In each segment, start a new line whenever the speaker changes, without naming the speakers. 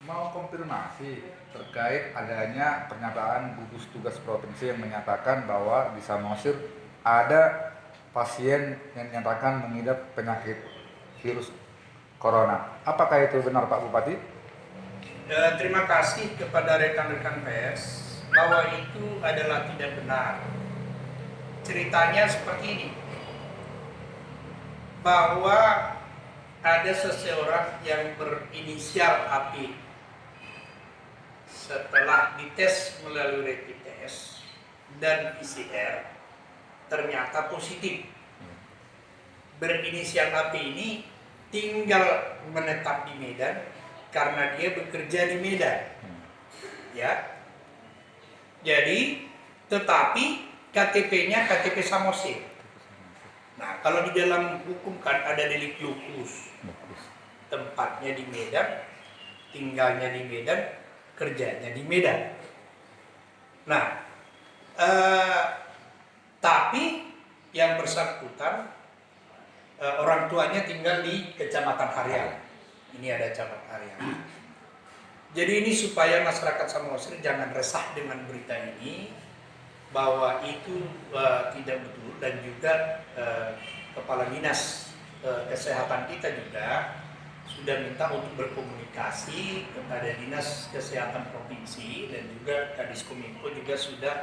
Mau konfirmasi terkait adanya pernyataan gugus tugas provinsi yang menyatakan bahwa di Samosir ada pasien yang dinyatakan mengidap penyakit virus corona. Apakah itu benar Pak Bupati?
Terima kasih kepada rekan-rekan pers bahwa itu adalah tidak benar. Ceritanya seperti ini, bahwa ada seseorang yang berinisial AP setelah dites melalui rapid test dan PCR ternyata positif. Berinisial AP ini tinggal menetap di Medan karena dia bekerja di Medan, ya. Jadi, tetapi KTP-nya KTP Samosir. Nah, kalau di dalam hukum kan ada delik lupus, tempatnya di Medan, tinggalnya di Medan, kerjanya di Medan. Nah, tapi yang bersangkutan orang tuanya tinggal di Kecamatan Haryang. Ini ada Kecamatan Haryang. Jadi ini supaya masyarakat Samosir jangan resah dengan berita ini, bahwa itu tidak betul, dan juga Kepala Dinas Kesehatan kita juga sudah minta untuk berkomunikasi kepada Dinas Kesehatan Provinsi, dan juga Kadiskominfo juga sudah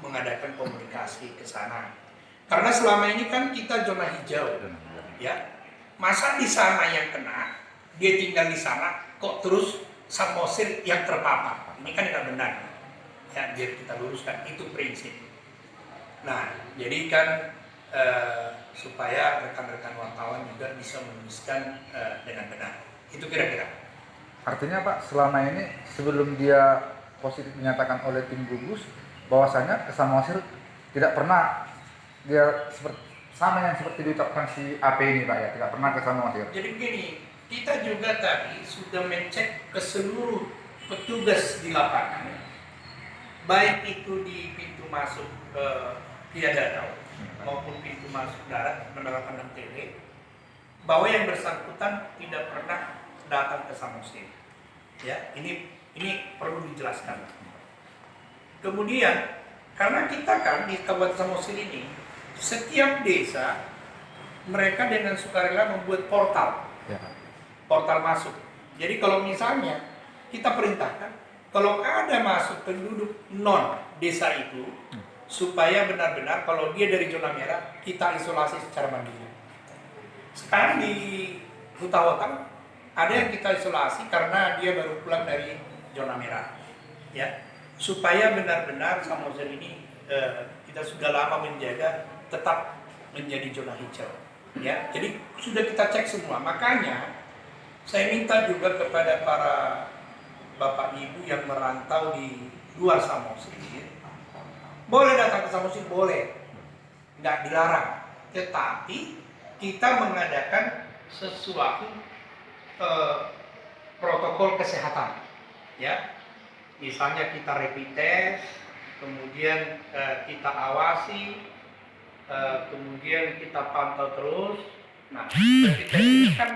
mengadakan komunikasi ke sana. Karena selama ini kan kita zona hijau, ya. Masa di sana yang kena, dia tinggal di sana, kok terus Samosir yang terpapar? Ini kan tidak benar. Ya, biar kita luruskan, itu prinsip. Nah, jadi kan supaya rekan-rekan wartawan juga bisa menuliskan dengan benar. Itu kira-kira.
Artinya Pak, selama ini sebelum dia positif dinyatakan oleh tim gugus, bahwasanya ke Samosir tidak pernah dia sama yang seperti diucapkan si AP ini Pak ya, tidak pernah ke Samosir.
Jadi begini, kita juga tadi sudah mencek ke seluruh petugas di lapangan, baik itu di pintu masuk via danau maupun pintu masuk darat menerapkan MTB, bahwa yang bersangkutan tidak pernah datang ke Samosir. Ya, ini perlu dijelaskan. Kemudian, karena kita kan di Kabupaten Samosir ini, setiap desa mereka dengan sukarela membuat portal masuk. Jadi kalau misalnya kita perintahkan, kalau ada masuk penduduk non desa itu, supaya benar-benar kalau dia dari zona merah, kita isolasi secara mandiri. Sekarang di Hutawatan ada yang kita isolasi karena dia baru pulang dari zona merah, ya. Supaya benar-benar Samosir ini kita sudah lama menjaga tetap menjadi zona hijau, ya. Jadi sudah kita cek semua. Makanya saya minta juga kepada para bapak ibu yang merantau di luar Samosir, boleh datang ke Samosir, boleh, nggak dilarang. Tetapi kita mengadakan sesuatu protokol kesehatan, ya. Misalnya kita rapid test, kemudian kita awasi, kemudian kita pantau terus. Nah, rapid test ini kan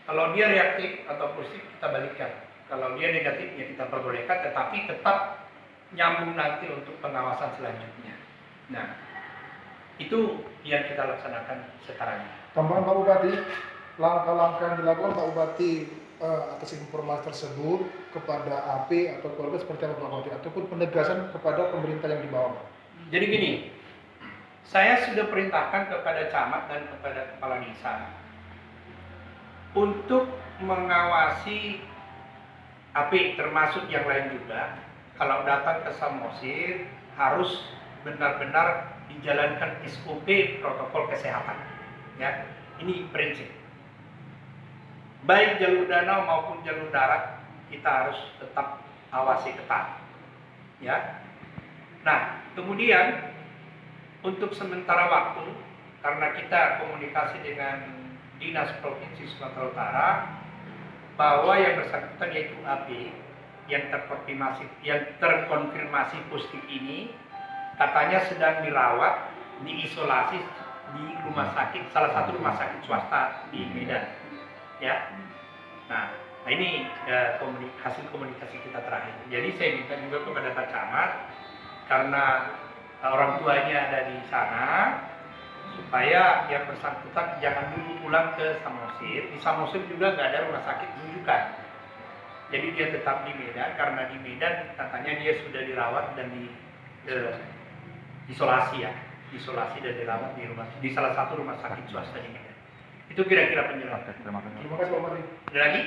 kalau dia reaktif atau positif kita balikan, kalau dia negatif ya kita perbolehkan, tetapi tetap nyambung nanti untuk pengawasan selanjutnya. Nah, itu yang kita laksanakan sekarang.
Tambahan Pak Bupati, langkah-langkah yang dilakukan Pak Bupati atas informasi tersebut kepada AP atau keluarga seperti apa Pak Bupati, ataupun penegasan kepada pemerintah yang di bawah.
Jadi gini, saya sudah perintahkan kepada camat dan kepada kepala desa untuk mengawasi AP termasuk yang lain juga. Kalau datang ke Samosir harus benar-benar dijalankan SOP protokol kesehatan, ya. Ini prinsip. Baik jalur danau maupun jalur darat kita harus tetap awasi ketat, ya. Nah, kemudian untuk sementara waktu, karena kita komunikasi dengan Dinas Provinsi Sumatera Utara, bahwa yang bersangkutan yaitu AB yang terkonfirmasi positif ini katanya sedang dirawat, diisolasi di rumah sakit, salah satu rumah sakit swasta di Medan, ya. Nah, Nah ini hasil komunikasi kita terakhir. Jadi saya minta juga kepada Pak Camat, karena orang tuanya ada di sana, supaya yang bersangkutan jangan dulu pulang ke Samosir. Di Samosir juga nggak ada rumah sakit rujukan. Jadi dia tetap di Medan, karena di Medan katanya dia sudah dirawat dan isolasi ya, isolasi dan dirawat di salah satu rumah sakit swasta di Medan. Itu kira-kira penjelasan.
Oke, terima kasih.
Terima kasih Pak Bupati.
Ada lagi?